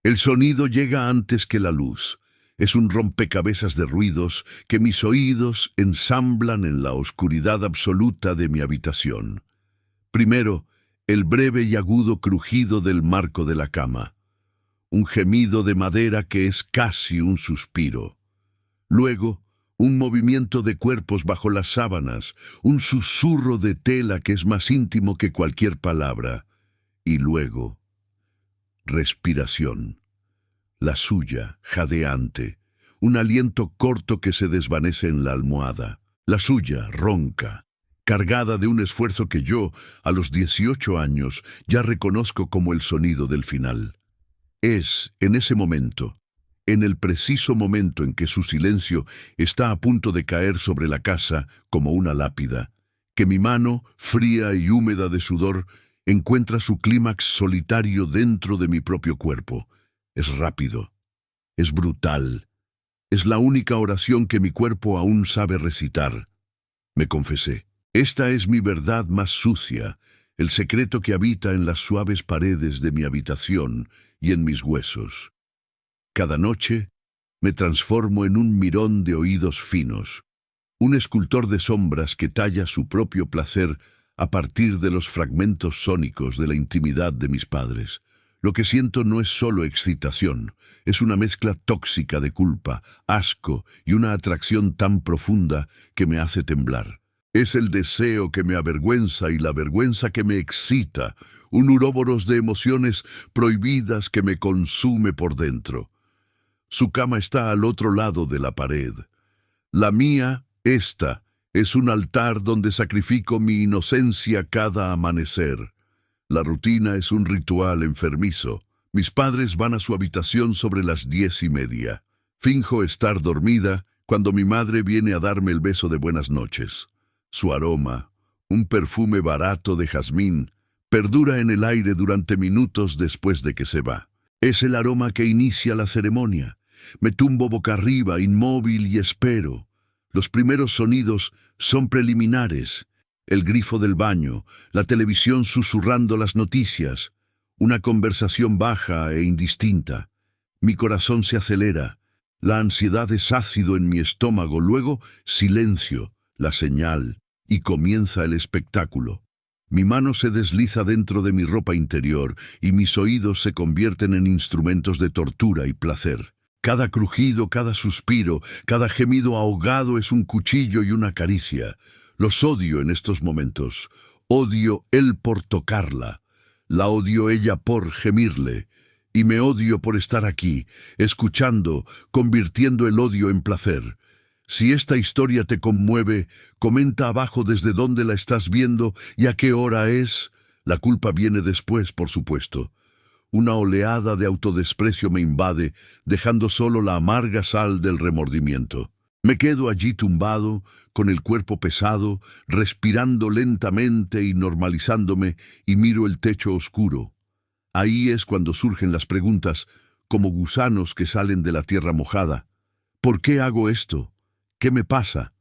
El sonido llega antes que la luz. Es un rompecabezas de ruidos que mis oídos ensamblan en la oscuridad absoluta de mi habitación. Primero, el breve y agudo crujido del marco de la cama. Un gemido de madera que es casi un suspiro. Luego, un movimiento de cuerpos bajo las sábanas, un susurro de tela que es más íntimo que cualquier palabra. Y luego, respiración. La suya, jadeante, un aliento corto que se desvanece en la almohada. La suya, ronca, cargada de un esfuerzo que yo, a los 18 años, ya reconozco como el sonido del final. Es, en ese momento, en el preciso momento en que su silencio está a punto de caer sobre la casa como una lápida, que mi mano, fría y húmeda de sudor, encuentra su clímax solitario dentro de mi propio cuerpo. Es rápido, es brutal, es la única oración que mi cuerpo aún sabe recitar. Me confesé. Esta es mi verdad más sucia, el secreto que habita en las suaves paredes de mi habitación y en mis huesos. Cada noche me transformo en un mirón de oídos finos, un escultor de sombras que talla su propio placer a partir de los fragmentos sónicos de la intimidad de mis padres. Lo que siento no es solo excitación, es una mezcla tóxica de culpa, asco y una atracción tan profunda que me hace temblar. Es el deseo que me avergüenza y la vergüenza que me excita, un uroboros de emociones prohibidas que me consume por dentro. Su cama está al otro lado de la pared. La mía, esta, es un altar donde sacrifico mi inocencia cada amanecer. La rutina es un ritual enfermizo. Mis padres van a su habitación sobre las 10:30. Finjo estar dormida cuando mi madre viene a darme el beso de buenas noches. Su aroma, un perfume barato de jazmín, perdura en el aire durante minutos después de que se va. Es el aroma que inicia la ceremonia. Me tumbo boca arriba, inmóvil y espero. Los primeros sonidos son preliminares. El grifo del baño, la televisión susurrando las noticias, una conversación baja e indistinta. Mi corazón se acelera, la ansiedad es ácido en mi estómago, luego silencio, la señal, y comienza el espectáculo. Mi mano se desliza dentro de mi ropa interior y mis oídos se convierten en instrumentos de tortura y placer. Cada crujido, cada suspiro, cada gemido ahogado es un cuchillo y una caricia. Los odio en estos momentos. Odio él por tocarla. La odio ella por gemirle. Y me odio por estar aquí, escuchando, convirtiendo el odio en placer. Si esta historia te conmueve, comenta abajo desde dónde la estás viendo y a qué hora es. La culpa viene después, por supuesto. Una oleada de autodesprecio me invade, dejando solo la amarga sal del remordimiento. Me quedo allí tumbado, con el cuerpo pesado, respirando lentamente y normalizándome, y miro el techo oscuro. Ahí es cuando surgen las preguntas, como gusanos que salen de la tierra mojada. ¿Por qué hago esto? ¿Qué me pasa?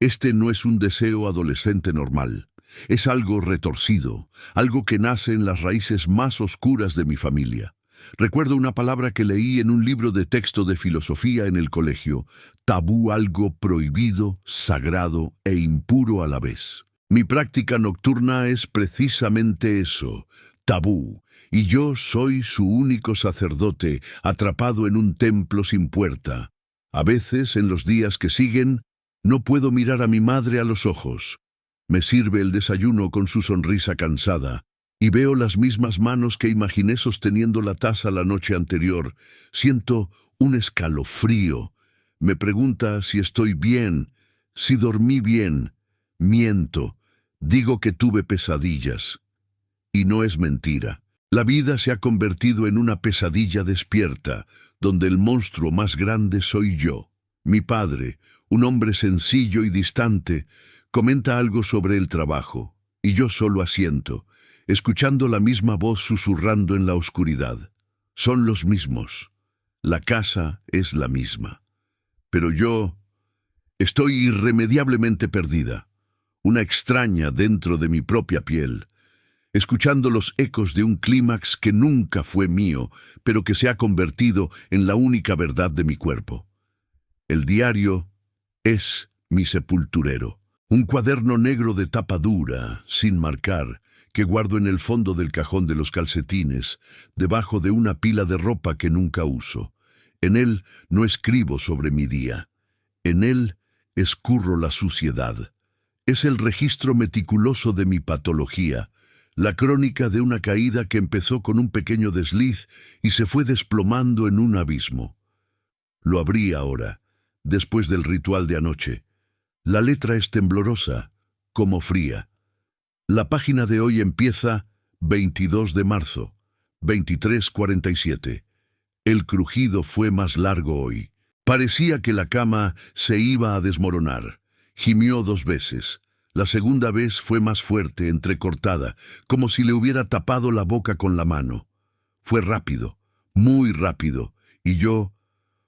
Este no es un deseo adolescente normal. Es algo retorcido, algo que nace en las raíces más oscuras de mi familia. Recuerdo una palabra que leí en un libro de texto de filosofía en el colegio: tabú, algo prohibido, sagrado e impuro a la vez. Mi práctica nocturna es precisamente eso, tabú, y yo soy su único sacerdote, atrapado en un templo sin puerta. A veces, en los días que siguen, no puedo mirar a mi madre a los ojos. Me sirve el desayuno con su sonrisa cansada, y veo las mismas manos que imaginé sosteniendo la taza la noche anterior. Siento un escalofrío. Me pregunta si estoy bien, si dormí bien. Miento. Digo que tuve pesadillas. Y no es mentira. La vida se ha convertido en una pesadilla despierta, donde el monstruo más grande soy yo. Mi padre, un hombre sencillo y distante, comenta algo sobre el trabajo, y yo solo asiento, escuchando la misma voz susurrando en la oscuridad. Son los mismos. La casa es la misma. Pero yo estoy irremediablemente perdida, una extraña dentro de mi propia piel. escuchando los ecos de un clímax que nunca fue mío, pero que se ha convertido en la única verdad de mi cuerpo. El diario es mi sepulturero, un cuaderno negro de tapa dura, sin marcar, que guardo en el fondo del cajón de los calcetines, debajo de una pila de ropa que nunca uso. En él no escribo sobre mi día. En él escurro la suciedad. Es el registro meticuloso de mi patología, la crónica de una caída que empezó con un pequeño desliz y se fue desplomando en un abismo. Lo abrí ahora, después del ritual de anoche. La letra es temblorosa, como fría. La página de hoy empieza 22 de marzo, 23:47. El crujido fue más largo hoy. Parecía que la cama se iba a desmoronar. Gimió 2 veces. La segunda vez fue más fuerte, entrecortada, como si le hubiera tapado la boca con la mano. Fue rápido, muy rápido, y yo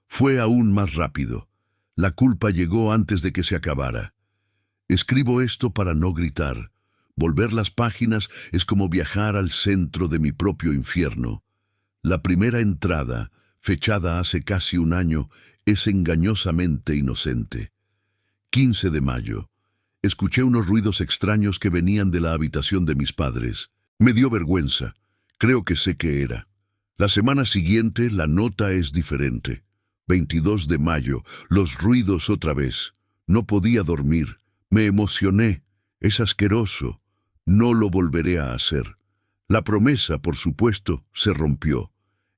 fue aún más rápido. La culpa llegó antes de que se acabara. Escribo esto para no gritar. Volver las páginas es como viajar al centro de mi propio infierno. La primera entrada, fechada hace casi un año, es engañosamente inocente. 15 de mayo. Escuché unos ruidos extraños que venían de la habitación de mis padres. Me dio vergüenza. Creo que sé qué era. La semana siguiente la nota es diferente. 22 de mayo, los ruidos otra vez. No podía dormir. Me emocioné. Es asqueroso. No lo volveré a hacer. La promesa, por supuesto, se rompió.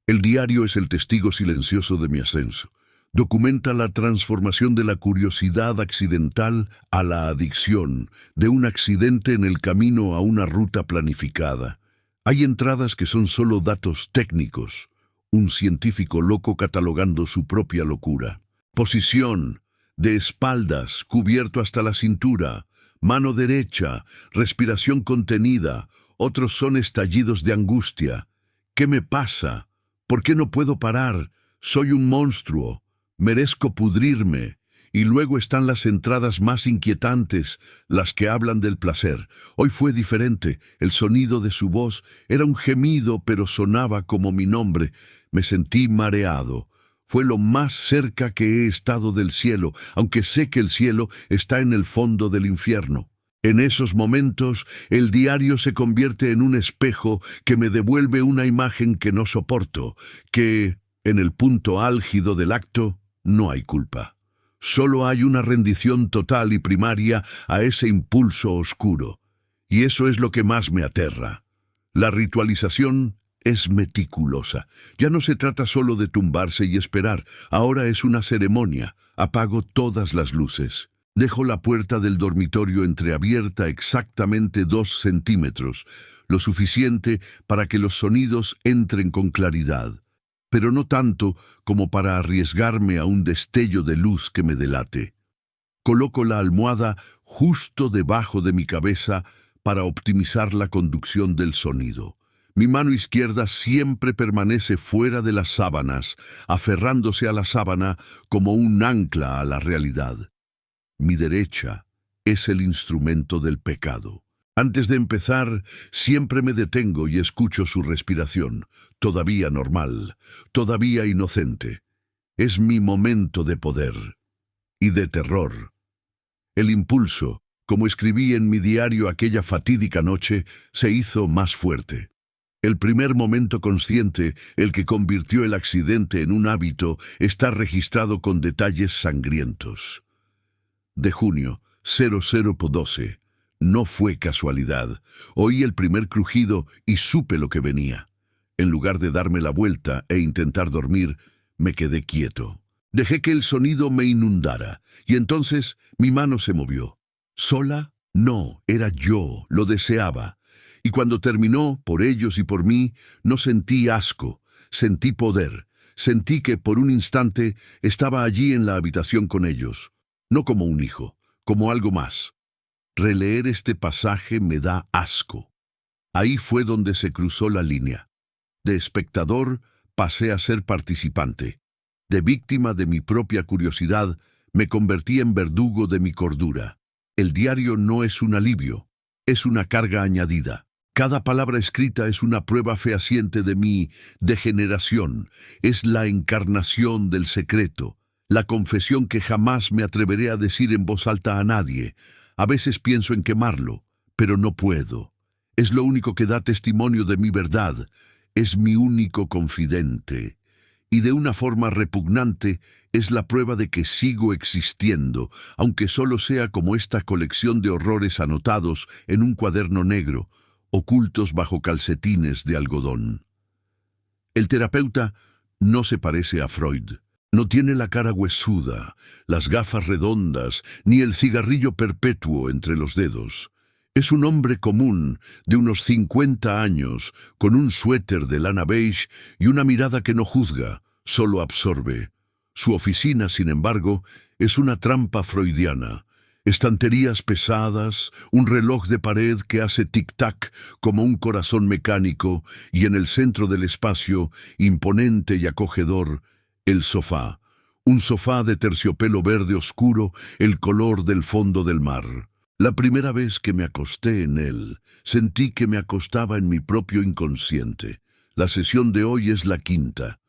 El diario es el testigo silencioso de mi ascenso. Documenta la transformación de la curiosidad accidental a la adicción, de un accidente en el camino a una ruta planificada. Hay entradas que son solo datos técnicos, un científico loco catalogando su propia locura. Posición, de espaldas, cubierto hasta la cintura, mano derecha, respiración contenida, otros son estallidos de angustia. ¿Qué me pasa? ¿Por qué no puedo parar? Soy un monstruo. Merezco pudrirme. Y luego están las entradas más inquietantes, las que hablan del placer. Hoy fue diferente. El sonido de su voz era un gemido, pero sonaba como mi nombre. Me sentí mareado. Fue lo más cerca que he estado del cielo, aunque sé que el cielo está en el fondo del infierno. En esos momentos, el diario se convierte en un espejo que me devuelve una imagen que no soporto, que, en el punto álgido del acto, no hay culpa. Solo hay una rendición total y primaria a ese impulso oscuro. Y eso es lo que más me aterra. La ritualización es meticulosa. Ya no se trata solo de tumbarse y esperar. Ahora es una ceremonia. Apago todas las luces. Dejo la puerta del dormitorio entreabierta exactamente 2 centímetros, lo suficiente para que los sonidos entren con claridad, pero no tanto como para arriesgarme a un destello de luz que me delate. Coloco la almohada justo debajo de mi cabeza para optimizar la conducción del sonido. Mi mano izquierda siempre permanece fuera de las sábanas, aferrándose a la sábana como un ancla a la realidad. Mi derecha es el instrumento del pecado. Antes de empezar, siempre me detengo y escucho su respiración, todavía normal, todavía inocente. Es mi momento de poder y de terror. El impulso, como escribí en mi diario aquella fatídica noche, se hizo más fuerte. El primer momento consciente, el que convirtió el accidente en un hábito, está registrado con detalles sangrientos. De junio, 00:12. No fue casualidad. Oí el primer crujido y supe lo que venía. En lugar de darme la vuelta e intentar dormir, me quedé quieto. Dejé que el sonido me inundara, y entonces mi mano se movió. ¿Sola? No, era yo, lo deseaba. Y cuando terminó, por ellos y por mí, no sentí asco, sentí poder. Sentí que por un instante estaba allí en la habitación con ellos, no como un hijo, como algo más. Releer este pasaje me da asco. Ahí fue donde se cruzó la línea. De espectador pasé a ser participante. De víctima de mi propia curiosidad, me convertí en verdugo de mi cordura. El diario no es un alivio, es una carga añadida. Cada palabra escrita es una prueba fehaciente de mi degeneración, es la encarnación del secreto, la confesión que jamás me atreveré a decir en voz alta a nadie. A veces pienso en quemarlo, pero no puedo. Es lo único que da testimonio de mi verdad, es mi único confidente. Y de una forma repugnante es la prueba de que sigo existiendo, aunque solo sea como esta colección de horrores anotados en un cuaderno negro, ocultos bajo calcetines de algodón. El terapeuta no se parece a Freud. No tiene la cara huesuda, las gafas redondas, ni el cigarrillo perpetuo entre los dedos. Es un hombre común, de unos 50 años, con un suéter de lana beige y una mirada que no juzga, solo absorbe. Su oficina, sin embargo, es una trampa freudiana. Estanterías pesadas, un reloj de pared que hace tic-tac como un corazón mecánico, y en el centro del espacio, imponente y acogedor, el sofá. Un sofá de terciopelo verde oscuro, el color del fondo del mar. La primera vez que me acosté en él, sentí que me acostaba en mi propio inconsciente. La sesión de hoy es la quinta.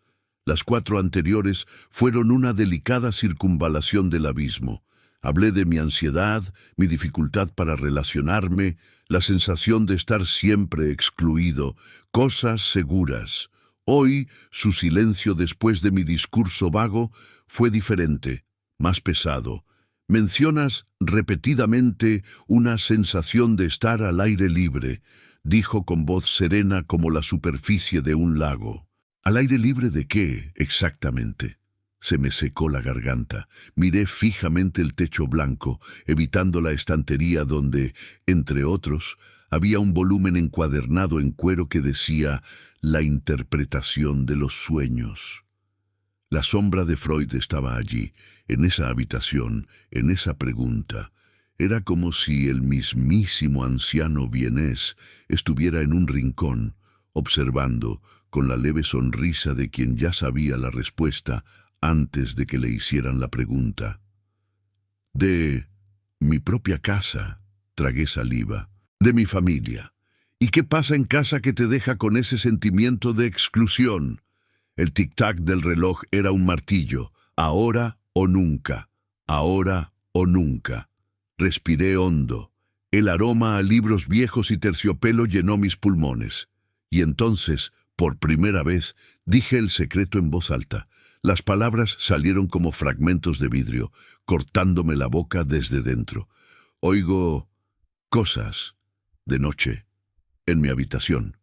Las 4 anteriores fueron una delicada circunvalación del abismo. Hablé de mi ansiedad, mi dificultad para relacionarme, la sensación de estar siempre excluido, cosas seguras. Hoy, su silencio después de mi discurso vago fue diferente, más pesado. Mencionas repetidamente una sensación de estar al aire libre, dijo con voz serena como la superficie de un lago. ¿Al aire libre de qué, exactamente? Se me secó la garganta. Miré fijamente el techo blanco, evitando la estantería donde, entre otros, había un volumen encuadernado en cuero que decía «La interpretación de los sueños». La sombra de Freud estaba allí, en esa habitación, en esa pregunta. Era como si el mismísimo anciano vienés estuviera en un rincón, observando, con la leve sonrisa de quien ya sabía la respuesta antes de que le hicieran la pregunta. De mi propia casa, tragué saliva, de mi familia. ¿Y qué pasa en casa que te deja con ese sentimiento de exclusión? El tic-tac del reloj era un martillo, ahora o nunca, ahora o nunca. Respiré hondo. El aroma a libros viejos y terciopelo llenó mis pulmones. Y entonces, por primera vez, dije el secreto en voz alta. Las palabras salieron como fragmentos de vidrio, cortándome la boca desde dentro. Oigo cosas de noche en mi habitación.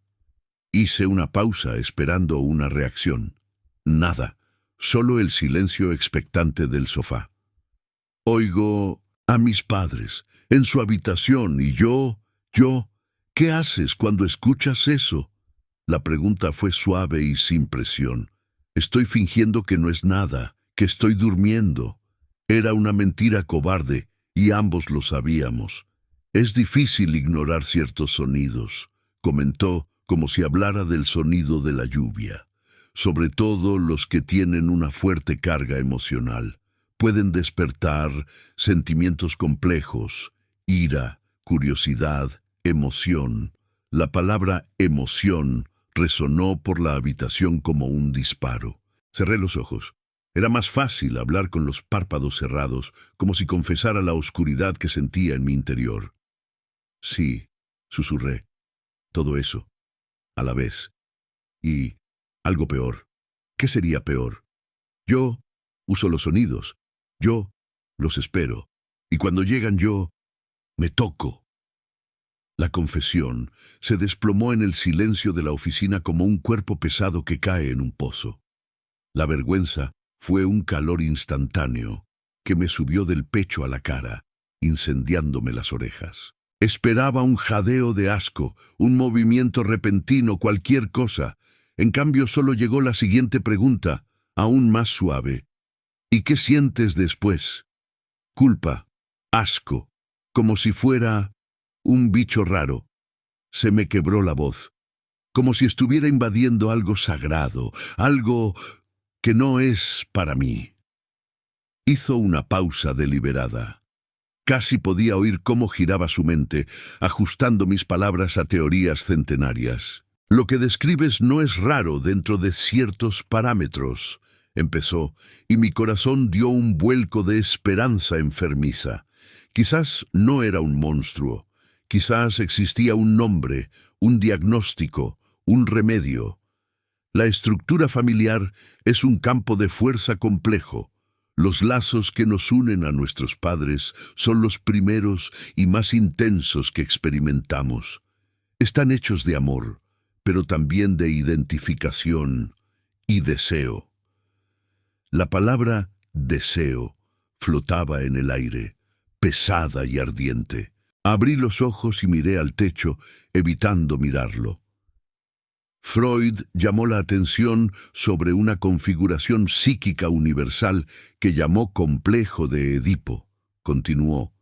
Hice una pausa esperando una reacción. Nada, solo el silencio expectante del sofá. Oigo a mis padres en su habitación y yo, ¿qué haces cuando escuchas eso? La pregunta fue suave y sin presión. Estoy fingiendo que no es nada, que estoy durmiendo. Era una mentira cobarde y ambos lo sabíamos. Es difícil ignorar ciertos sonidos, comentó como si hablara del sonido de la lluvia. Sobre todo los que tienen una fuerte carga emocional. Pueden despertar sentimientos complejos, ira, curiosidad, emoción. La palabra emoción resonó por la habitación como un disparo. Cerré los ojos. Era más fácil hablar con los párpados cerrados, como si confesara la oscuridad que sentía en mi interior. Sí, susurré. Todo eso, a la vez. Y algo peor. ¿Qué sería peor? Yo uso los sonidos. Yo los espero. Y cuando llegan yo, me toco. La confesión se desplomó en el silencio de la oficina como un cuerpo pesado que cae en un pozo. La vergüenza fue un calor instantáneo que me subió del pecho a la cara, incendiándome las orejas. Esperaba un jadeo de asco, un movimiento repentino, cualquier cosa. En cambio, solo llegó la siguiente pregunta, aún más suave. ¿Y qué sientes después? Culpa, asco, como si fuera un bicho raro. Se me quebró la voz, como si estuviera invadiendo algo sagrado, algo que no es para mí. Hizo una pausa deliberada. Casi podía oír cómo giraba su mente, ajustando mis palabras a teorías centenarias. Lo que describes no es raro dentro de ciertos parámetros, empezó, y mi corazón dio un vuelco de esperanza enfermiza. Quizás no era un monstruo, quizás existía un nombre, un diagnóstico, un remedio. La estructura familiar es un campo de fuerza complejo. Los lazos que nos unen a nuestros padres son los primeros y más intensos que experimentamos. Están hechos de amor, pero también de identificación y deseo. La palabra deseo flotaba en el aire, pesada y ardiente. Abrí los ojos y miré al techo, evitando mirarlo. Freud llamó la atención sobre una configuración psíquica universal que llamó complejo de Edipo. Continuó,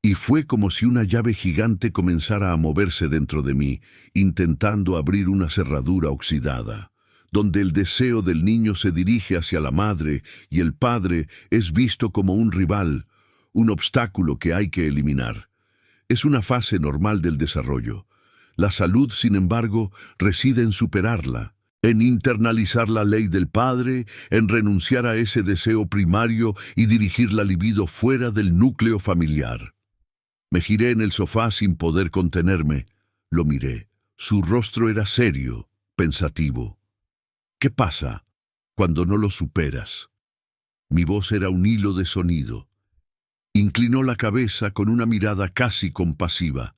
y fue como si una llave gigante comenzara a moverse dentro de mí, intentando abrir una cerradura oxidada, donde el deseo del niño se dirige hacia la madre y el padre es visto como un rival, un obstáculo que hay que eliminar. Es una fase normal del desarrollo. La salud, sin embargo, reside en superarla, en internalizar la ley del padre, en renunciar a ese deseo primario y dirigir la libido fuera del núcleo familiar. Me giré en el sofá sin poder contenerme. Lo miré. Su rostro era serio, pensativo. ¿Qué pasa cuando no lo superas? Mi voz era un hilo de sonido. Inclinó la cabeza con una mirada casi compasiva.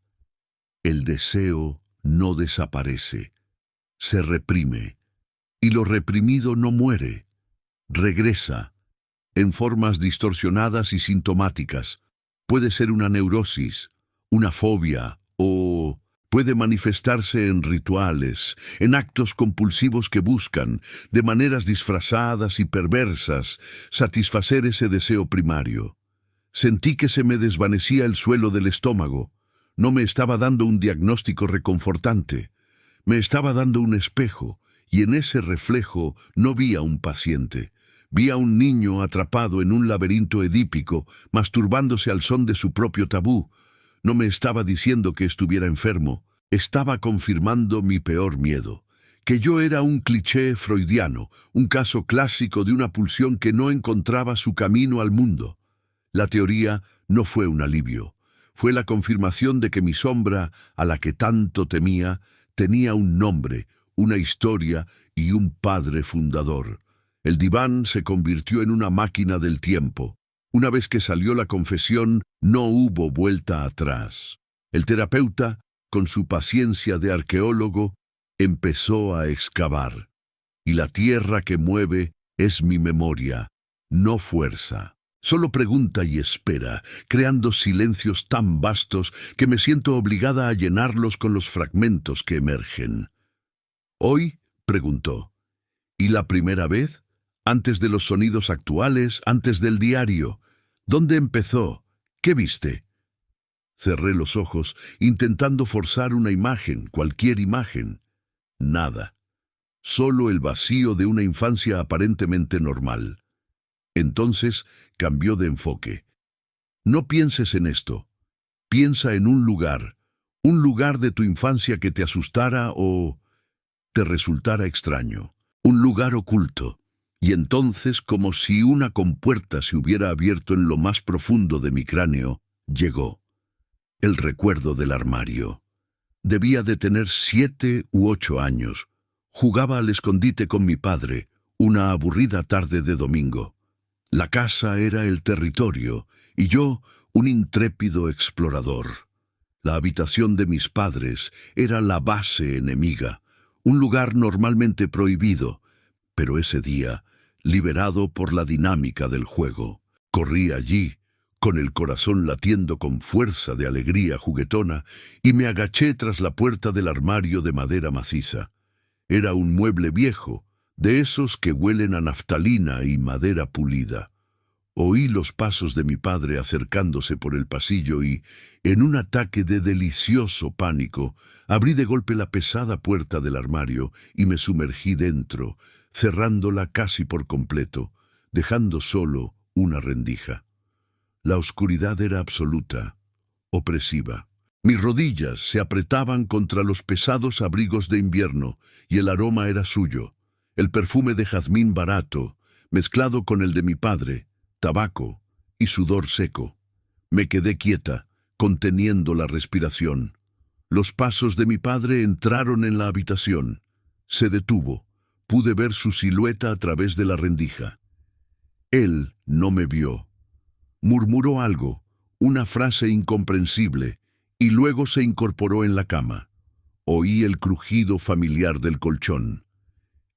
El deseo no desaparece, se reprime, y lo reprimido no muere, regresa, en formas distorsionadas y sintomáticas. Puede ser una neurosis, una fobia, o puede manifestarse en rituales, en actos compulsivos que buscan, de maneras disfrazadas y perversas, satisfacer ese deseo primario. Sentí que se me desvanecía el suelo del estómago. No me estaba dando un diagnóstico reconfortante, me estaba dando un espejo, y en ese reflejo no vi a un paciente. Vi a un niño atrapado en un laberinto edípico, masturbándose al son de su propio tabú. No me estaba diciendo que estuviera enfermo, estaba confirmando mi peor miedo, que yo era un cliché freudiano, un caso clásico de una pulsión que no encontraba su camino al mundo. La teoría no fue un alivio. Fue la confirmación de que mi sombra, a la que tanto temía, tenía un nombre, una historia y un padre fundador. El diván se convirtió en una máquina del tiempo. Una vez que salió la confesión, no hubo vuelta atrás. El terapeuta, con su paciencia de arqueólogo, empezó a excavar. Y la tierra que mueve es mi memoria, no fuerza. Solo pregunta y espera, creando silencios tan vastos que me siento obligada a llenarlos con los fragmentos que emergen. Hoy, preguntó, ¿y la primera vez? Antes de los sonidos actuales, antes del diario. ¿Dónde empezó? ¿Qué viste? Cerré los ojos, intentando forzar una imagen, cualquier imagen. Nada. Solo el vacío de una infancia aparentemente normal. Entonces cambió de enfoque. No pienses en esto. Piensa en un lugar de tu infancia que te asustara o te resultara extraño, un lugar oculto. Y entonces, como si una compuerta se hubiera abierto en lo más profundo de mi cráneo, llegó el recuerdo del armario. Debía de tener 7 u 8 años. Jugaba al escondite con mi padre, una aburrida tarde de domingo. La casa era el territorio, y yo un intrépido explorador. La habitación de mis padres era la base enemiga, un lugar normalmente prohibido, pero ese día, liberado por la dinámica del juego, corrí allí, con el corazón latiendo con fuerza de alegría juguetona, y me agaché tras la puerta del armario de madera maciza. Era un mueble viejo, de esos que huelen a naftalina y madera pulida. Oí los pasos de mi padre acercándose por el pasillo y, en un ataque de delicioso pánico, abrí de golpe la pesada puerta del armario y me sumergí dentro, cerrándola casi por completo, dejando solo una rendija. La oscuridad era absoluta, opresiva. Mis rodillas se apretaban contra los pesados abrigos de invierno y el aroma era suyo, el perfume de jazmín barato, mezclado con el de mi padre, tabaco y sudor seco. Me quedé quieta, conteniendo la respiración. Los pasos de mi padre entraron en la habitación. Se detuvo. Pude ver su silueta a través de la rendija. Él no me vio. Murmuró algo, una frase incomprensible, y luego se incorporó en la cama. Oí el crujido familiar del colchón.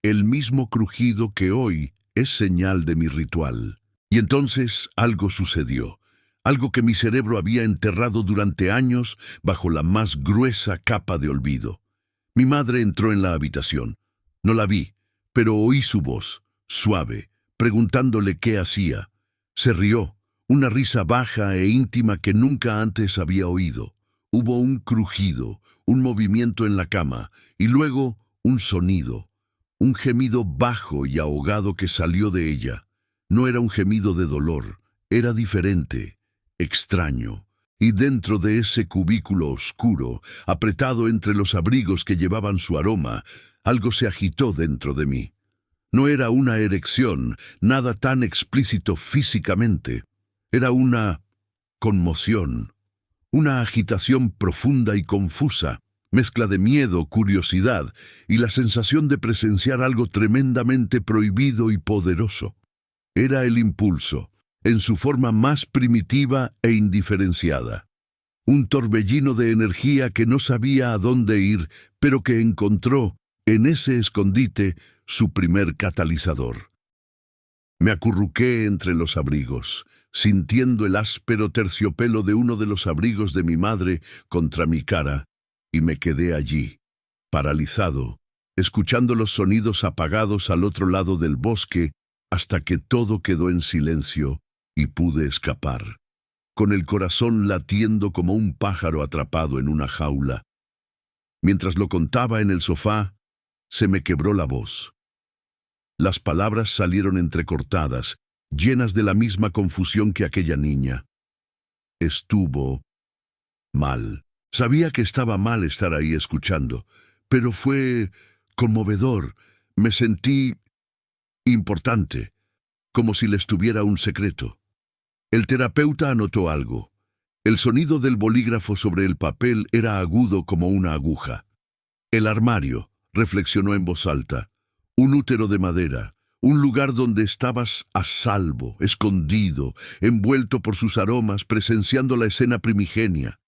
El mismo crujido que hoy es señal de mi ritual. Y entonces algo sucedió. Algo que mi cerebro había enterrado durante años bajo la más gruesa capa de olvido. Mi madre entró en la habitación. No la vi, pero oí su voz, suave, preguntándole qué hacía. Se rió, una risa baja e íntima que nunca antes había oído. Hubo un crujido, un movimiento en la cama, y luego un sonido. Un gemido bajo y ahogado que salió de ella. No era un gemido de dolor, era diferente, extraño. Y dentro de ese cubículo oscuro, apretado entre los abrigos que llevaban su aroma, algo se agitó dentro de mí. No era una erección, nada tan explícito físicamente. Era una conmoción, una agitación profunda y confusa, mezcla de miedo, curiosidad y la sensación de presenciar algo tremendamente prohibido y poderoso. Era el impulso, en su forma más primitiva e indiferenciada. Un torbellino de energía que no sabía a dónde ir, pero que encontró, en ese escondite, su primer catalizador. Me acurruqué entre los abrigos, sintiendo el áspero terciopelo de uno de los abrigos de mi madre contra mi cara, y me quedé allí, paralizado, escuchando los sonidos apagados al otro lado del bosque, hasta que todo quedó en silencio y pude escapar, con el corazón latiendo como un pájaro atrapado en una jaula. Mientras lo contaba en el sofá, se me quebró la voz. Las palabras salieron entrecortadas, llenas de la misma confusión que aquella niña. Estuvo mal. Sabía que estaba mal estar ahí escuchando, pero fue conmovedor. Me sentí importante, como si les tuviera un secreto. El terapeuta anotó algo. El sonido del bolígrafo sobre el papel era agudo como una aguja. El armario, reflexionó en voz alta. Un útero de madera, un lugar donde estabas a salvo, escondido, envuelto por sus aromas, presenciando la escena primigenia.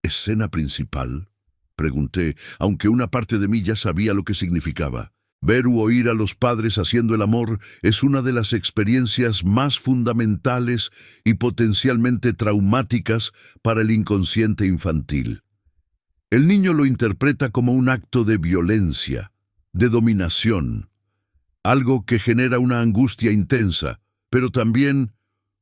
¿Escena principal?, pregunté, aunque una parte de mí ya sabía lo que significaba. Ver u oír a los padres haciendo el amor es una de las experiencias más fundamentales y potencialmente traumáticas para el inconsciente infantil. El niño lo interpreta como un acto de violencia, de dominación, algo que genera una angustia intensa, pero también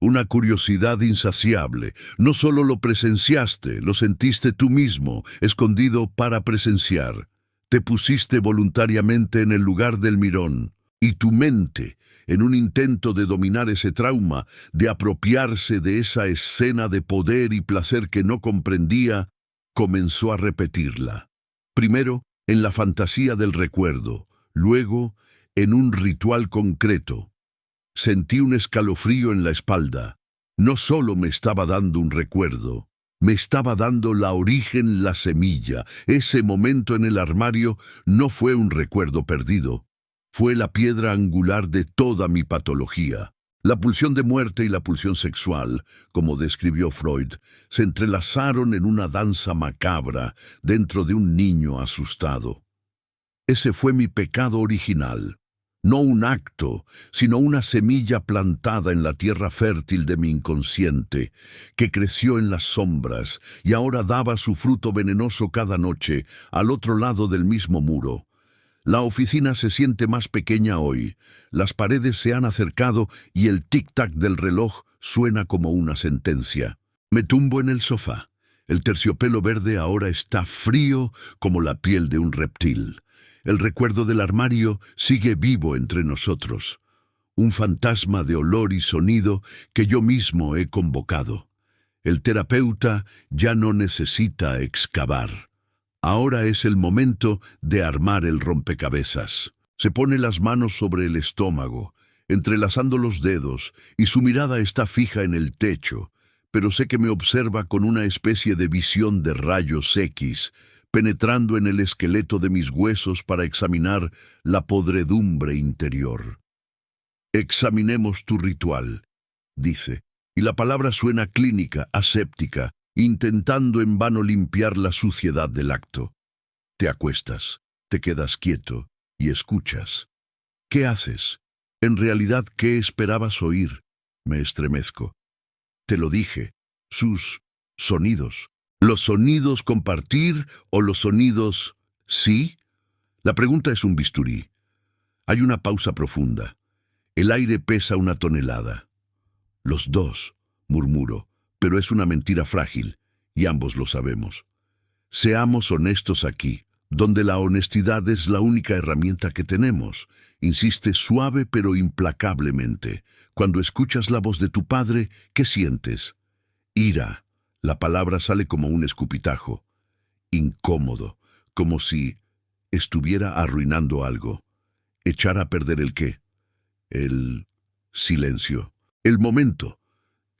una curiosidad insaciable. No solo lo presenciaste, lo sentiste tú mismo, escondido para presenciar. Te pusiste voluntariamente en el lugar del mirón, y tu mente, en un intento de dominar ese trauma, de apropiarse de esa escena de poder y placer que no comprendía, comenzó a repetirla. Primero, en la fantasía del recuerdo, luego, en un ritual concreto. Sentí un escalofrío en la espalda. No solo me estaba dando un recuerdo, me estaba dando la origen, la semilla. Ese momento en el armario no fue un recuerdo perdido. Fue la piedra angular de toda mi patología. La pulsión de muerte y la pulsión sexual, como describió Freud, se entrelazaron en una danza macabra dentro de un niño asustado. Ese fue mi pecado original. No un acto, sino una semilla plantada en la tierra fértil de mi inconsciente, que creció en las sombras y ahora daba su fruto venenoso cada noche al otro lado del mismo muro. La oficina se siente más pequeña hoy, las paredes se han acercado y el tic-tac del reloj suena como una sentencia. Me tumbo en el sofá. El terciopelo verde ahora está frío como la piel de un reptil. El recuerdo del armario sigue vivo entre nosotros. un fantasma de olor y sonido que yo mismo he convocado. El terapeuta ya no necesita excavar. Ahora es el momento de armar el rompecabezas. Se pone las manos sobre el estómago, entrelazando los dedos, y su mirada está fija en el techo, pero sé que me observa con una especie de visión de rayos X, penetrando en el esqueleto de mis huesos para examinar la podredumbre interior. «Examinemos tu ritual», dice, y la palabra suena clínica, aséptica, intentando en vano limpiar la suciedad del acto. Te acuestas, te quedas quieto y escuchas. ¿Qué haces? En realidad, ¿qué esperabas oír? Me estremezco. Te lo dije, sus sonidos. ¿Los sonidos compartir o los sonidos sí? La pregunta es un bisturí. Hay una pausa profunda. El aire pesa una tonelada. Los dos, murmuro, pero es una mentira frágil, y ambos lo sabemos. Seamos honestos aquí, donde la honestidad es la única herramienta que tenemos. Insiste suave pero implacablemente. Cuando escuchas la voz de tu padre, ¿qué sientes? Ira. La palabra sale como un escupitajo. Incómodo, como si estuviera arruinando algo. ¿Echar a perder el qué? El silencio. El momento.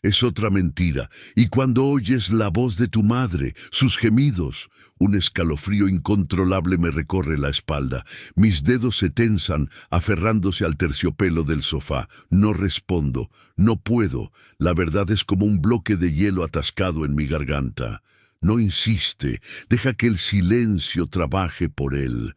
Es otra mentira, y cuando oyes la voz de tu madre, sus gemidos, un escalofrío incontrolable me recorre la espalda. Mis dedos se tensan, aferrándose al terciopelo del sofá. No respondo, no puedo. La verdad es como un bloque de hielo atascado en mi garganta. No insiste, deja que el silencio trabaje por él.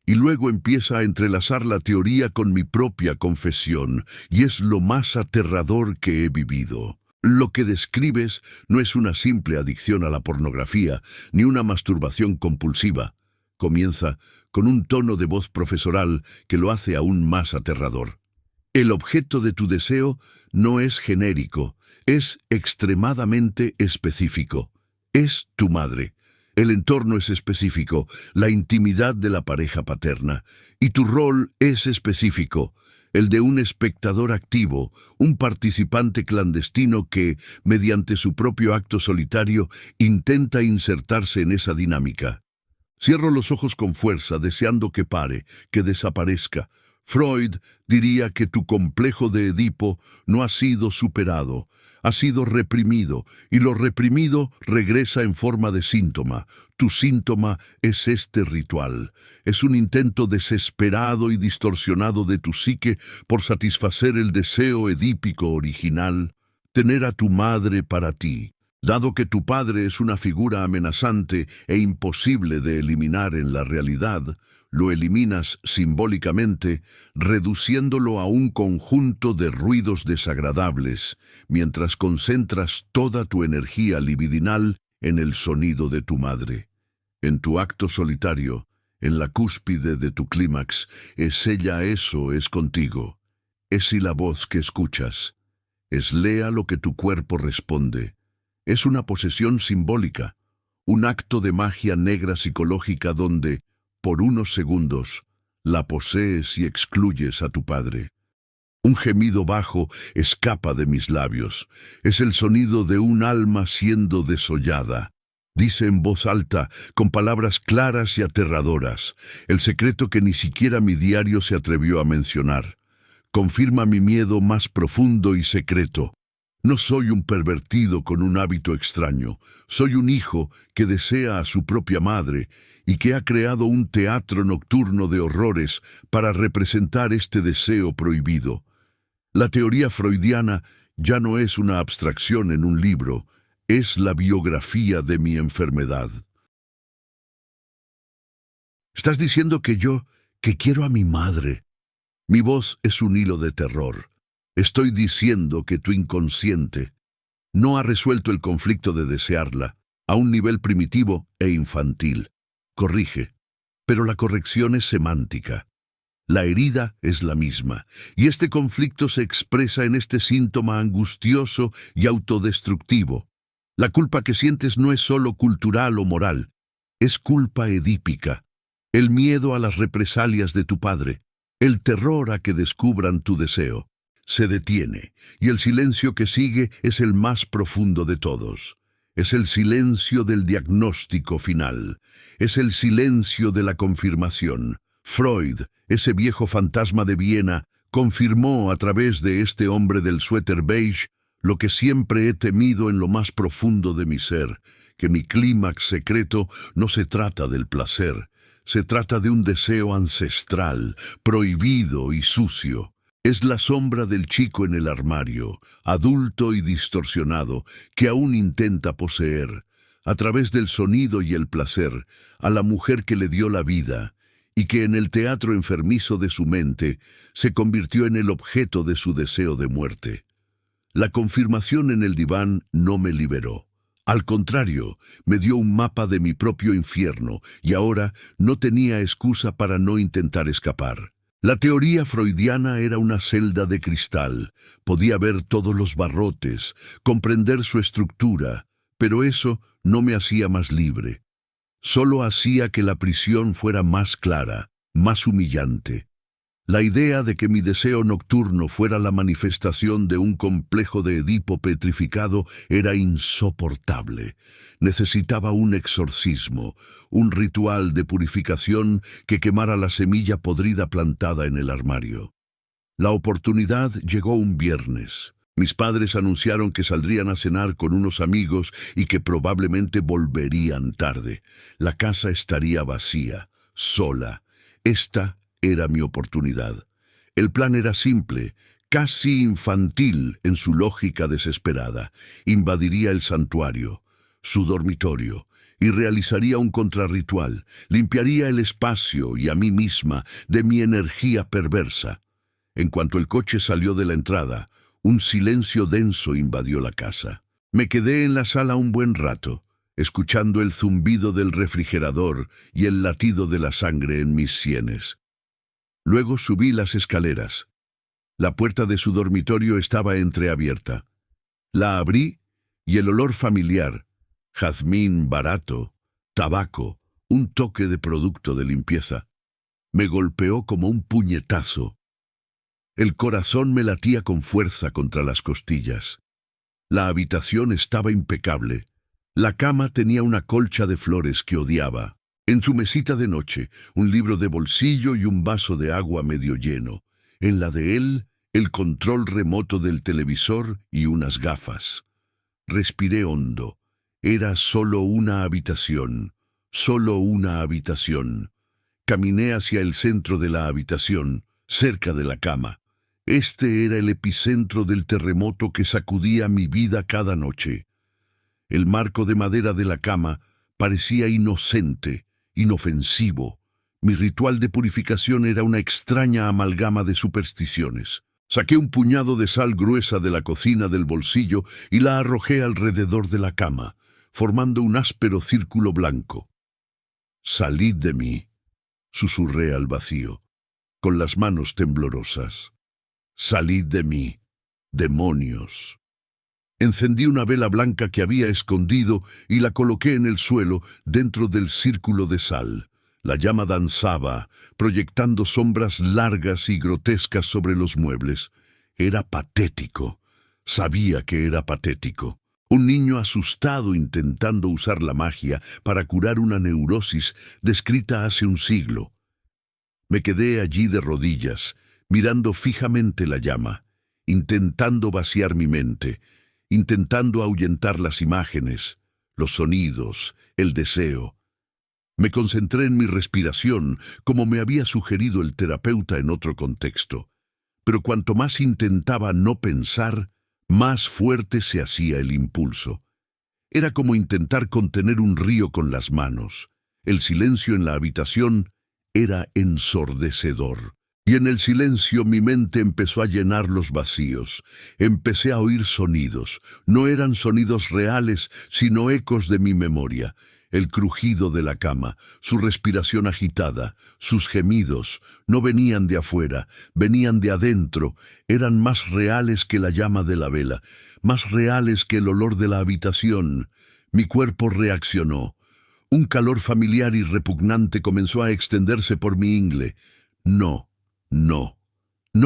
Y luego empieza a entrelazar la teoría con mi propia confesión, y es lo más aterrador que he vivido. Lo que describes no es una simple adicción a la pornografía, ni una masturbación compulsiva. Comienza con un tono de voz profesoral que lo hace aún más aterrador. El objeto de tu deseo no es genérico, es extremadamente específico. Es tu madre. El entorno es específico, la intimidad de la pareja paterna, y tu rol es específico, el de un espectador activo, un participante clandestino que, mediante su propio acto solitario, intenta insertarse en esa dinámica. Cierro los ojos con fuerza, deseando que pare, que desaparezca. Freud diría que tu complejo de Edipo no ha sido superado, ha sido reprimido, y lo reprimido regresa en forma de síntoma. Tu síntoma es este ritual. Es un intento desesperado y distorsionado de tu psique por satisfacer el deseo edípico original, tener a tu madre para ti. Dado que tu padre es una figura amenazante e imposible de eliminar en la realidad, lo eliminas simbólicamente, reduciéndolo a un conjunto de ruidos desagradables, mientras concentras toda tu energía libidinal en el sonido de tu madre. En tu acto solitario, en la cúspide de tu clímax, es ella eso, es contigo. Es y la voz que escuchas. Es lea lo que tu cuerpo responde. Es una posesión simbólica, un acto de magia negra psicológica donde, por unos segundos, la posees y excluyes a tu padre. Un gemido bajo escapa de mis labios. Es el sonido de un alma siendo desollada. Dice en voz alta, con palabras claras y aterradoras, el secreto que ni siquiera mi diario se atrevió a mencionar. Confirma mi miedo más profundo y secreto. No soy un pervertido con un hábito extraño. Soy un hijo que desea a su propia madre y que ha creado un teatro nocturno de horrores para representar este deseo prohibido. La teoría freudiana ya no es una abstracción en un libro, es la biografía de mi enfermedad. Estás diciendo que quiero a mi madre. Mi voz es un hilo de terror. Estoy diciendo que tu inconsciente no ha resuelto el conflicto de desearla a un nivel primitivo e infantil. Corrige, pero la corrección es semántica. La herida es la misma, y este conflicto se expresa en este síntoma angustioso y autodestructivo. La culpa que sientes no es solo cultural o moral, es culpa edípica. El miedo a las represalias de tu padre, el terror a que descubran tu deseo. se detiene, y el silencio que sigue es el más profundo de todos. Es el silencio del diagnóstico final. Es el silencio de la confirmación. Freud, ese viejo fantasma de Viena, confirmó a través de este hombre del suéter beige lo que siempre he temido en lo más profundo de mi ser, que mi clímax secreto no se trata del placer, se trata de un deseo ancestral, prohibido y sucio. Es la sombra del chico en el armario, adulto y distorsionado, que aún intenta poseer, a través del sonido y el placer, a la mujer que le dio la vida, y que en el teatro enfermizo de su mente se convirtió en el objeto de su deseo de muerte. La confirmación en el diván no me liberó. Al contrario, me dio un mapa de mi propio infierno, y ahora no tenía excusa para no intentar escapar. La teoría freudiana era una celda de cristal. Podía ver todos los barrotes, comprender su estructura, pero eso no me hacía más libre. Solo hacía que la prisión fuera más clara, más humillante. La idea de que mi deseo nocturno fuera la manifestación de un complejo de Edipo petrificado era insoportable. Necesitaba un exorcismo, un ritual de purificación que quemara la semilla podrida plantada en el armario. La oportunidad llegó un viernes. Mis padres anunciaron que saldrían a cenar con unos amigos y que probablemente volverían tarde. La casa estaría vacía, sola. Esta era mi oportunidad. El plan era simple, casi infantil en su lógica desesperada. Invadiría el santuario, su dormitorio, y realizaría un contrarritual. Limpiaría el espacio y a mí misma de mi energía perversa. En cuanto el coche salió de la entrada, un silencio denso invadió la casa. Me quedé en la sala un buen rato, escuchando el zumbido del refrigerador y el latido de la sangre en mis sienes. Luego subí las escaleras. La puerta de su dormitorio estaba entreabierta. La abrí y el olor familiar, jazmín barato, tabaco, un toque de producto de limpieza, me golpeó como un puñetazo. El corazón me latía con fuerza contra las costillas. La habitación estaba impecable. La cama tenía una colcha de flores que odiaba. En su mesita de noche, un libro de bolsillo y un vaso de agua medio lleno. En la de él, el control remoto del televisor y unas gafas. Respiré hondo. Era solo una habitación. Solo una habitación. Caminé hacia el centro de la habitación, cerca de la cama. Este era el epicentro del terremoto que sacudía mi vida cada noche. El marco de madera de la cama parecía inocente, inofensivo. Mi ritual de purificación era una extraña amalgama de supersticiones. Saqué un puñado de sal gruesa de la cocina del bolsillo y la arrojé alrededor de la cama, formando un áspero círculo blanco. «Salid de mí», susurré al vacío, con las manos temblorosas. «Salid de mí, demonios». Encendí una vela blanca que había escondido y la coloqué en el suelo dentro del círculo de sal. La llama danzaba, proyectando sombras largas y grotescas sobre los muebles. Era patético. Sabía que era patético. Un niño asustado intentando usar la magia para curar una neurosis descrita hace un siglo. Me quedé allí de rodillas, mirando fijamente la llama, intentando vaciar mi mente, intentando ahuyentar las imágenes, los sonidos, el deseo. Me concentré en mi respiración, como me había sugerido el terapeuta en otro contexto. Pero cuanto más intentaba no pensar, más fuerte se hacía el impulso. Era como intentar contener un río con las manos. El silencio en la habitación era ensordecedor. Y en el silencio mi mente empezó a llenar los vacíos. Empecé a oír sonidos. No eran sonidos reales, sino ecos de mi memoria. El crujido de la cama, su respiración agitada, sus gemidos, no venían de afuera, venían de adentro. Eran más reales que la llama de la vela, más reales que el olor de la habitación. Mi cuerpo reaccionó. Un calor familiar y repugnante comenzó a extenderse por mi ingle. No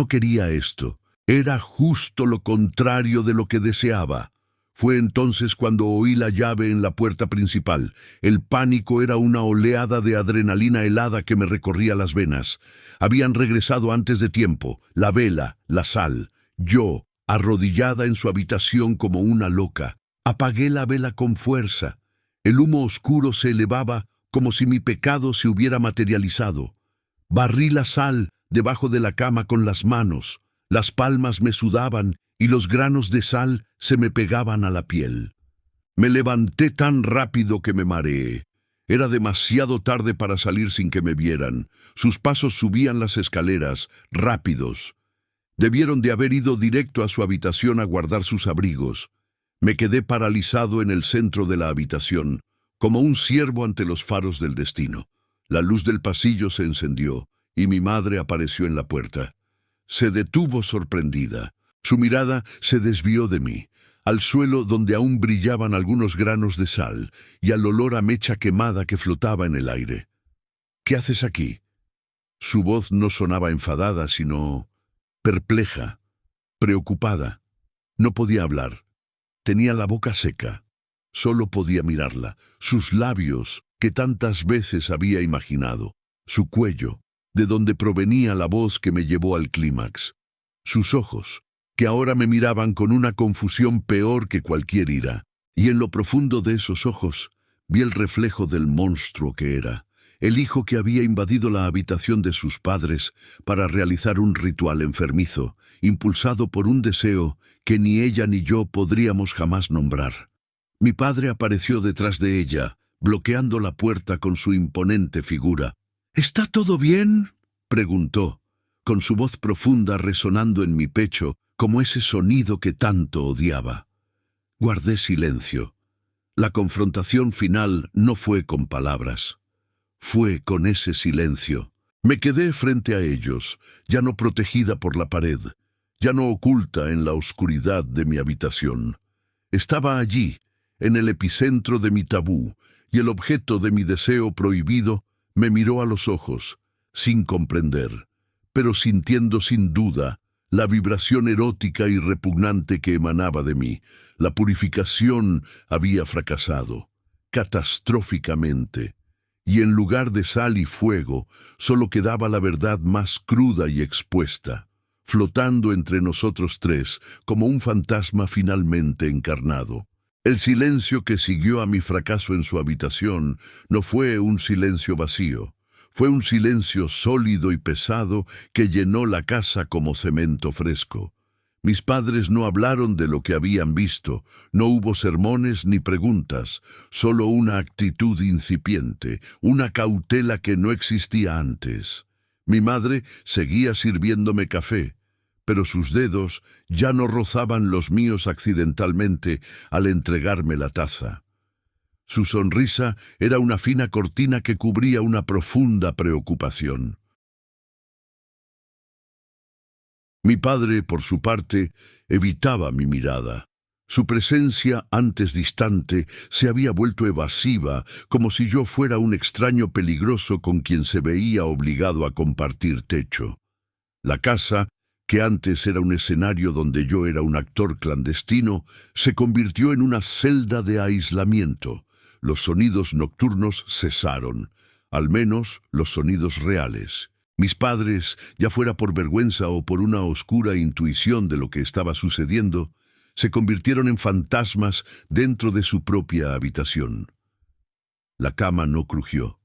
quería esto. Era justo lo contrario de lo que deseaba. Fue entonces cuando oí la llave en la puerta principal. El pánico era una oleada de adrenalina helada que me recorría las venas. Habían regresado antes de tiempo, la vela, la sal. Yo, arrodillada en su habitación como una loca, apagué la vela con fuerza. El humo oscuro se elevaba como si mi pecado se hubiera materializado. Barrí la sal debajo de la cama con las manos. Las palmas me sudaban y los granos de sal se me pegaban a la piel. Me levanté tan rápido que me mareé. Era demasiado tarde para salir sin que me vieran. Sus pasos subían las escaleras, rápidos. Debieron de haber ido directo a su habitación a guardar sus abrigos. Me quedé paralizado en el centro de la habitación, como un ciervo ante los faros del destino. La luz del pasillo se encendió y mi madre apareció en la puerta. Se detuvo sorprendida. Su mirada se desvió de mí, al suelo donde aún brillaban algunos granos de sal y al olor a mecha quemada que flotaba en el aire. «¿Qué haces aquí?» Su voz no sonaba enfadada, sino perpleja, preocupada. No podía hablar. Tenía la boca seca. Solo podía mirarla, sus labios, que tantas veces había imaginado, su cuello, de donde provenía la voz que me llevó al clímax, sus ojos, que ahora me miraban con una confusión peor que cualquier ira, y en lo profundo de esos ojos vi el reflejo del monstruo que era, el hijo que había invadido la habitación de sus padres para realizar un ritual enfermizo, impulsado por un deseo que ni ella ni yo podríamos jamás nombrar. Mi padre apareció detrás de ella, bloqueando la puerta con su imponente figura. «¿Está todo bien?», preguntó, con su voz profunda resonando en mi pecho como ese sonido que tanto odiaba. Guardé silencio. La confrontación final no fue con palabras. Fue con ese silencio. Me quedé frente a ellos, ya no protegida por la pared, ya no oculta en la oscuridad de mi habitación. Estaba allí, en el epicentro de mi tabú, y el objeto de mi deseo prohibido me miró a los ojos, sin comprender, pero sintiendo sin duda la vibración erótica y repugnante que emanaba de mí. La purificación había fracasado, catastróficamente, y en lugar de sal y fuego, solo quedaba la verdad más cruda y expuesta, flotando entre nosotros tres como un fantasma finalmente encarnado. El silencio que siguió a mi fracaso en su habitación no fue un silencio vacío. Fue un silencio sólido y pesado que llenó la casa como cemento fresco. Mis padres no hablaron de lo que habían visto, no hubo sermones ni preguntas, solo una actitud incipiente, una cautela que no existía antes. Mi madre seguía sirviéndome café, pero sus dedos ya no rozaban los míos accidentalmente al entregarme la taza. Su sonrisa era una fina cortina que cubría una profunda preocupación. Mi padre, por su parte, evitaba mi mirada. Su presencia, antes distante, se había vuelto evasiva, como si yo fuera un extraño peligroso con quien se veía obligado a compartir techo. La casa, que antes era un escenario donde yo era un actor clandestino, se convirtió en una celda de aislamiento. Los sonidos nocturnos cesaron, al menos los sonidos reales. Mis padres, ya fuera por vergüenza o por una oscura intuición de lo que estaba sucediendo, se convirtieron en fantasmas dentro de su propia habitación. La cama no crujió,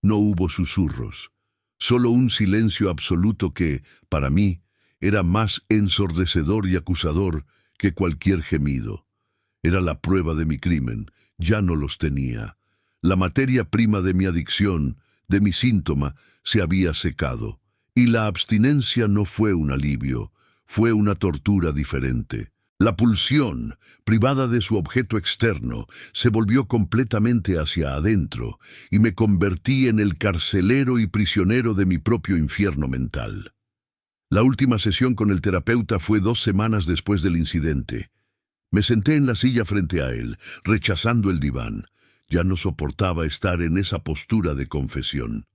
no hubo susurros, solo un silencio absoluto que, para mí, era más ensordecedor y acusador que cualquier gemido. Era la prueba de mi crimen. Ya no los tenía. La materia prima de mi adicción, de mi síntoma, se había secado, y la abstinencia no fue un alivio, fue una tortura diferente. La pulsión, privada de su objeto externo, se volvió completamente hacia adentro, y me convertí en el carcelero y prisionero de mi propio infierno mental. La última sesión con el terapeuta fue 2 semanas después del incidente. Me senté en la silla frente a él, rechazando el diván. Ya no soportaba estar en esa postura de confesión.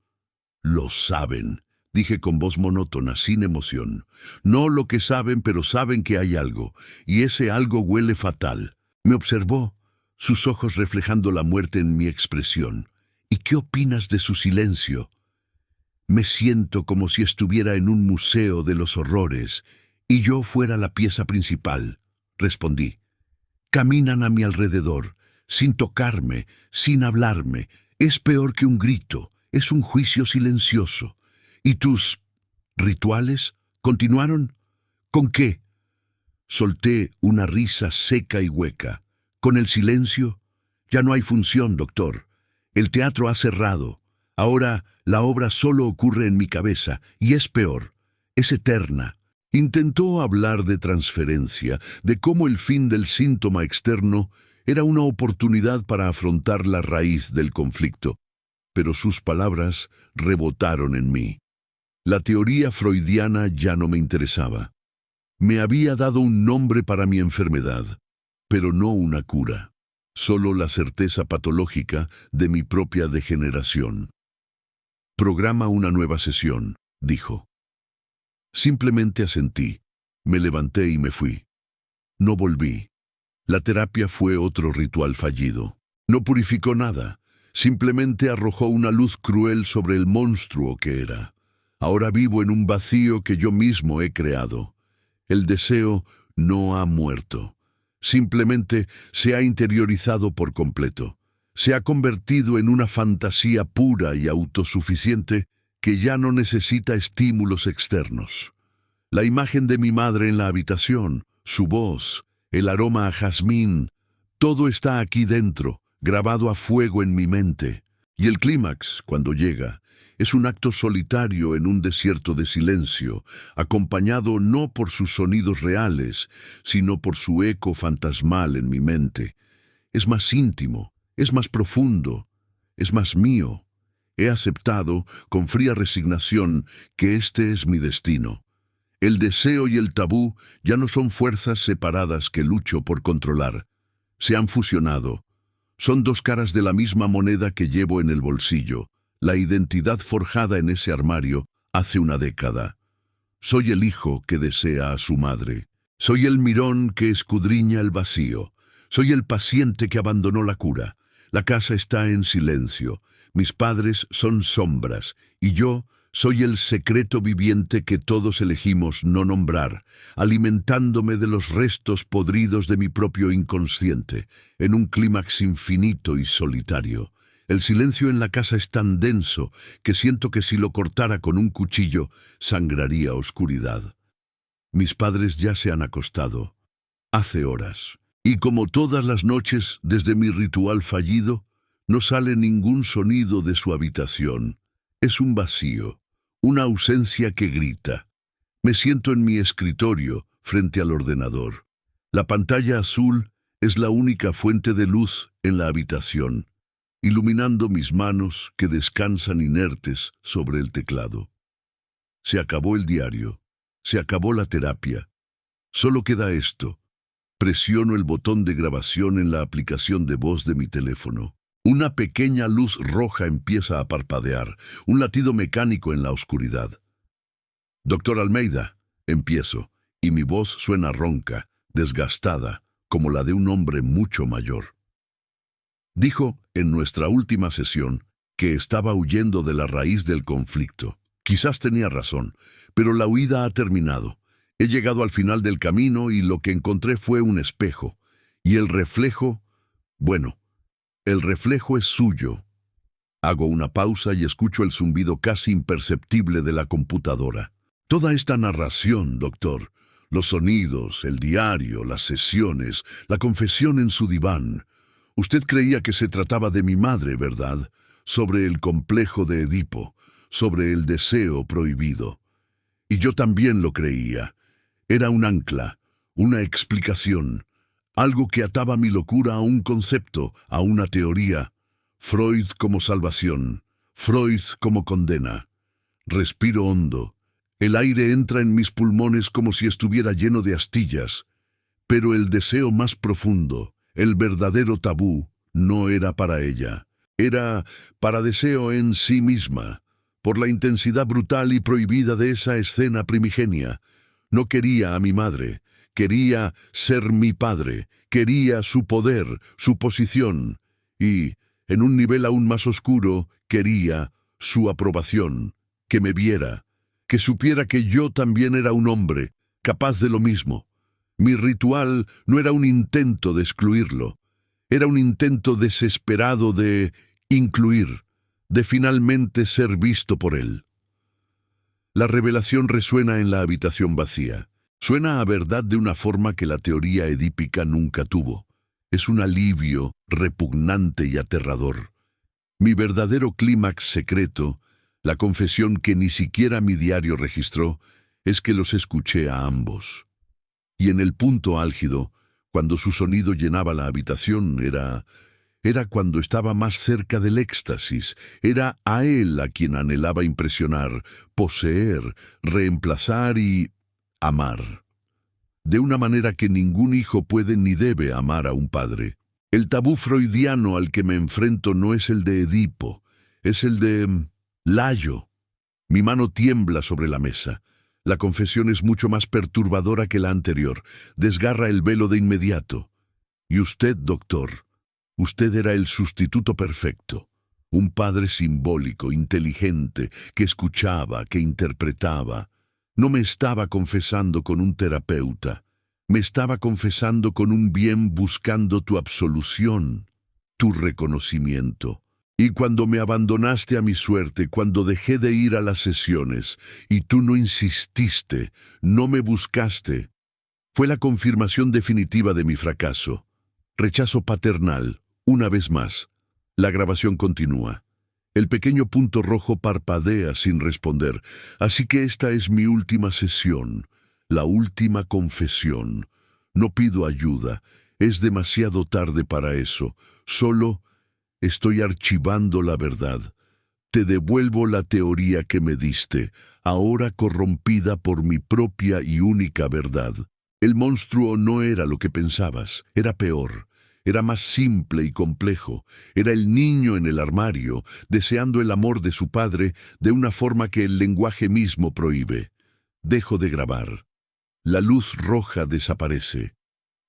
«Lo saben», dije con voz monótona, sin emoción. No lo que saben, pero saben que hay algo, y ese algo huele fatal. Me observó, sus ojos reflejando la muerte en mi expresión. ¿Y qué opinas de su silencio? Me siento como si estuviera en un museo de los horrores, y yo fuera la pieza principal, respondí. Caminan a mi alrededor, sin tocarme, sin hablarme. Es peor que un grito, es un juicio silencioso. ¿Y tus rituales continuaron? ¿Con qué? Solté una risa seca y hueca. ¿Con el silencio? Ya no hay función, doctor. El teatro ha cerrado. Ahora la obra solo ocurre en mi cabeza, y es peor, es eterna. Intentó hablar de transferencia, de cómo el fin del síntoma externo era una oportunidad para afrontar la raíz del conflicto, pero sus palabras rebotaron en mí. La teoría freudiana ya no me interesaba. Me había dado un nombre para mi enfermedad, pero no una cura, solo la certeza patológica de mi propia degeneración. Programa una nueva sesión, dijo. Simplemente asentí, me levanté y me fui. No volví. La terapia fue otro ritual fallido. No purificó nada, simplemente arrojó una luz cruel sobre el monstruo que era. Ahora vivo en un vacío que yo mismo he creado. El deseo no ha muerto. Simplemente se ha interiorizado por completo. Se ha convertido en una fantasía pura y autosuficiente que ya no necesita estímulos externos. La imagen de mi madre en la habitación, su voz, el aroma a jazmín, todo está aquí dentro, grabado a fuego en mi mente. Y el clímax, cuando llega, es un acto solitario en un desierto de silencio, acompañado no por sus sonidos reales, sino por su eco fantasmal en mi mente. Es más íntimo, es más profundo, es más mío. He aceptado, con fría resignación, que este es mi destino. El deseo y el tabú ya no son fuerzas separadas que lucho por controlar. Se han fusionado. Son dos caras de la misma moneda que llevo en el bolsillo, la identidad forjada en ese armario hace una década. Soy el hijo que desea a su madre. Soy el mirón que escudriña el vacío. Soy el paciente que abandonó la cura. La casa está en silencio. Mis padres son sombras, y yo soy el secreto viviente que todos elegimos no nombrar, alimentándome de los restos podridos de mi propio inconsciente, en un clímax infinito y solitario. El silencio en la casa es tan denso que siento que si lo cortara con un cuchillo, sangraría oscuridad. Mis padres ya se han acostado, hace horas, y como todas las noches desde mi ritual fallido, no sale ningún sonido de su habitación. Es un vacío, una ausencia que grita. Me siento en mi escritorio, frente al ordenador. La pantalla azul es la única fuente de luz en la habitación, iluminando mis manos que descansan inertes sobre el teclado. Se acabó el diario, se acabó la terapia. Solo queda esto. Presiono el botón de grabación en la aplicación de voz de mi teléfono. Una pequeña luz roja empieza a parpadear, un latido mecánico en la oscuridad. Doctor Almeida, empiezo, y mi voz suena ronca, desgastada, como la de un hombre mucho mayor. Dijo en nuestra última sesión que estaba huyendo de la raíz del conflicto. Quizás tenía razón, pero la huida ha terminado. He llegado al final del camino y lo que encontré fue un espejo. Y el reflejo, bueno, el reflejo es suyo. Hago una pausa y escucho el zumbido casi imperceptible de la computadora. Toda esta narración, doctor, los sonidos, el diario, las sesiones, la confesión en su diván. Usted creía que se trataba de mi madre, ¿verdad? Sobre el complejo de Edipo, sobre el deseo prohibido. Y yo también lo creía. Era un ancla, una explicación, algo que ataba mi locura a un concepto, a una teoría. Freud como salvación, Freud como condena. Respiro hondo. El aire entra en mis pulmones como si estuviera lleno de astillas. Pero el deseo más profundo, el verdadero tabú, no era para ella. Era para deseo en sí misma. por la intensidad brutal y prohibida de esa escena primigenia. No quería a mi madre, quería ser mi padre, quería su poder, su posición, y, en un nivel aún más oscuro, quería su aprobación, que me viera, que supiera que yo también era un hombre, capaz de lo mismo. Mi ritual no era un intento de excluirlo, era un intento desesperado de incluir, de finalmente ser visto por él. La revelación resuena en la habitación vacía. Suena a verdad de una forma que la teoría edípica nunca tuvo. Es un alivio repugnante y aterrador. Mi verdadero clímax secreto, la confesión que ni siquiera mi diario registró, es que los escuché a ambos. Y en el punto álgido, cuando su sonido llenaba la habitación, era cuando estaba más cerca del éxtasis. Era a él a quien anhelaba impresionar, poseer, reemplazar y amar. De una manera que ningún hijo puede ni debe amar a un padre. El tabú freudiano al que me enfrento no es el de Edipo, es el de Layo. Mi mano tiembla sobre la mesa. La confesión es mucho más perturbadora que la anterior. Desgarra el velo de inmediato. Y usted, doctor, usted era el sustituto perfecto. Un padre simbólico, inteligente, que escuchaba, que interpretaba. No me estaba confesando con un terapeuta. Me estaba confesando con un bien buscando tu absolución, tu reconocimiento. Y cuando me abandonaste a mi suerte, cuando dejé de ir a las sesiones, y tú no insististe, no me buscaste, fue la confirmación definitiva de mi fracaso. Rechazo paternal, una vez más. La grabación continúa. El pequeño punto rojo parpadea sin responder, así que esta es mi última sesión, la última confesión. No pido ayuda, es demasiado tarde para eso, solo estoy archivando la verdad. Te devuelvo la teoría que me diste, ahora corrompida por mi propia y única verdad. El monstruo no era lo que pensabas, era peor. Era más simple y complejo. Era el niño en el armario, deseando el amor de su padre de una forma que el lenguaje mismo prohíbe. Dejo de grabar. La luz roja desaparece.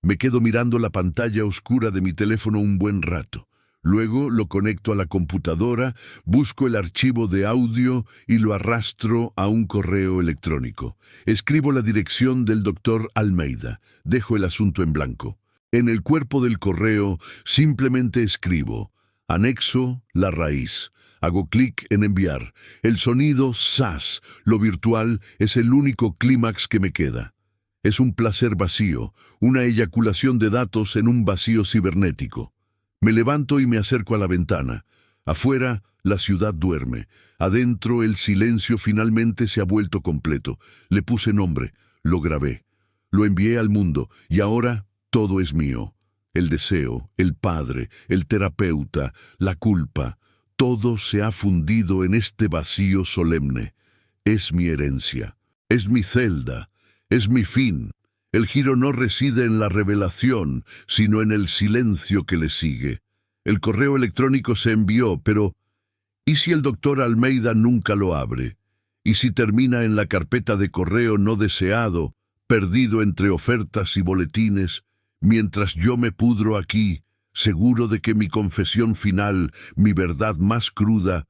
Me quedo mirando la pantalla oscura de mi teléfono un buen rato. Luego lo conecto a la computadora, busco el archivo de audio y lo arrastro a un correo electrónico. Escribo la dirección del doctor Almeida. Dejo el asunto en blanco. En el cuerpo del correo simplemente escribo, anexo la raíz. Hago clic en enviar. El sonido ¡zas! Lo virtual es el único clímax que me queda. Es un placer vacío, una eyaculación de datos en un vacío cibernético. Me levanto y me acerco a la ventana. Afuera, la ciudad duerme. Adentro, el silencio finalmente se ha vuelto completo. Le puse nombre, lo grabé. Lo envié al mundo y ahora todo es mío. El deseo, el padre, el terapeuta, la culpa, todo se ha fundido en este vacío solemne. Es mi herencia, es mi celda, es mi fin. El giro no reside en la revelación, sino en el silencio que le sigue. El correo electrónico se envió, pero ¿y si el doctor Almeida nunca lo abre? ¿Y si termina en la carpeta de correo no deseado, perdido entre ofertas y boletines, mientras yo me pudro aquí, seguro de que mi confesión final, mi verdad más cruda,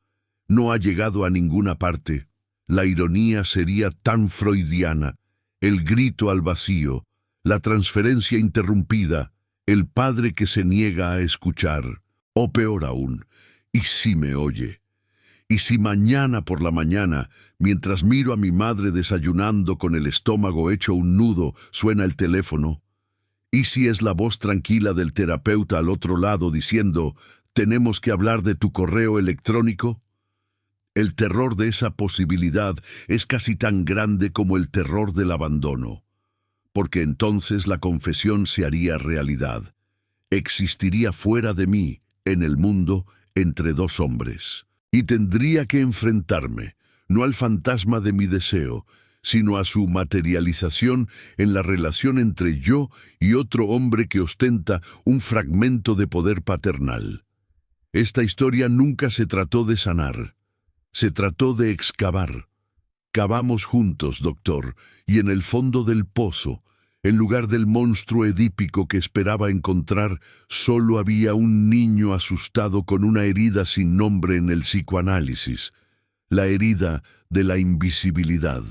no ha llegado a ninguna parte? La ironía sería tan freudiana, el grito al vacío, la transferencia interrumpida, el padre que se niega a escuchar, o peor aún, ¿y si me oye? ¿Y si mañana por la mañana, mientras miro a mi madre desayunando con el estómago hecho un nudo, suena el teléfono? ¿Y si es la voz tranquila del terapeuta al otro lado diciendo, tenemos que hablar de tu correo electrónico? El terror de esa posibilidad es casi tan grande como el terror del abandono, porque entonces la confesión se haría realidad. Existiría fuera de mí, en el mundo, entre dos hombres. Y tendría que enfrentarme, no al fantasma de mi deseo, sino a su materialización en la relación entre yo y otro hombre que ostenta un fragmento de poder paternal. Esta historia nunca se trató de sanar. Se trató de excavar. Cavamos juntos, doctor, y en el fondo del pozo, en lugar del monstruo edípico que esperaba encontrar, solo había un niño asustado con una herida sin nombre en el psicoanálisis, la herida de la invisibilidad.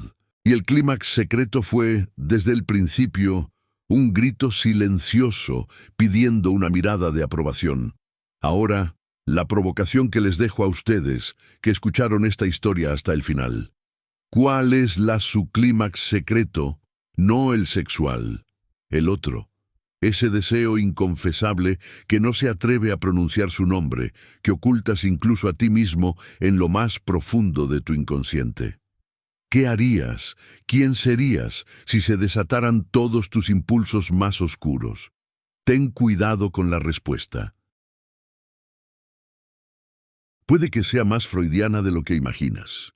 Y el clímax secreto fue, desde el principio, un grito silencioso pidiendo una mirada de aprobación. Ahora, la provocación que les dejo a ustedes, que escucharon esta historia hasta el final. ¿Cuál es su clímax secreto? No el sexual, el otro. Ese deseo inconfesable que no se atreve a pronunciar su nombre, que ocultas incluso a ti mismo en lo más profundo de tu inconsciente. ¿Qué harías? ¿Quién serías si se desataran todos tus impulsos más oscuros? Ten cuidado con la respuesta. Puede que sea más freudiana de lo que imaginas.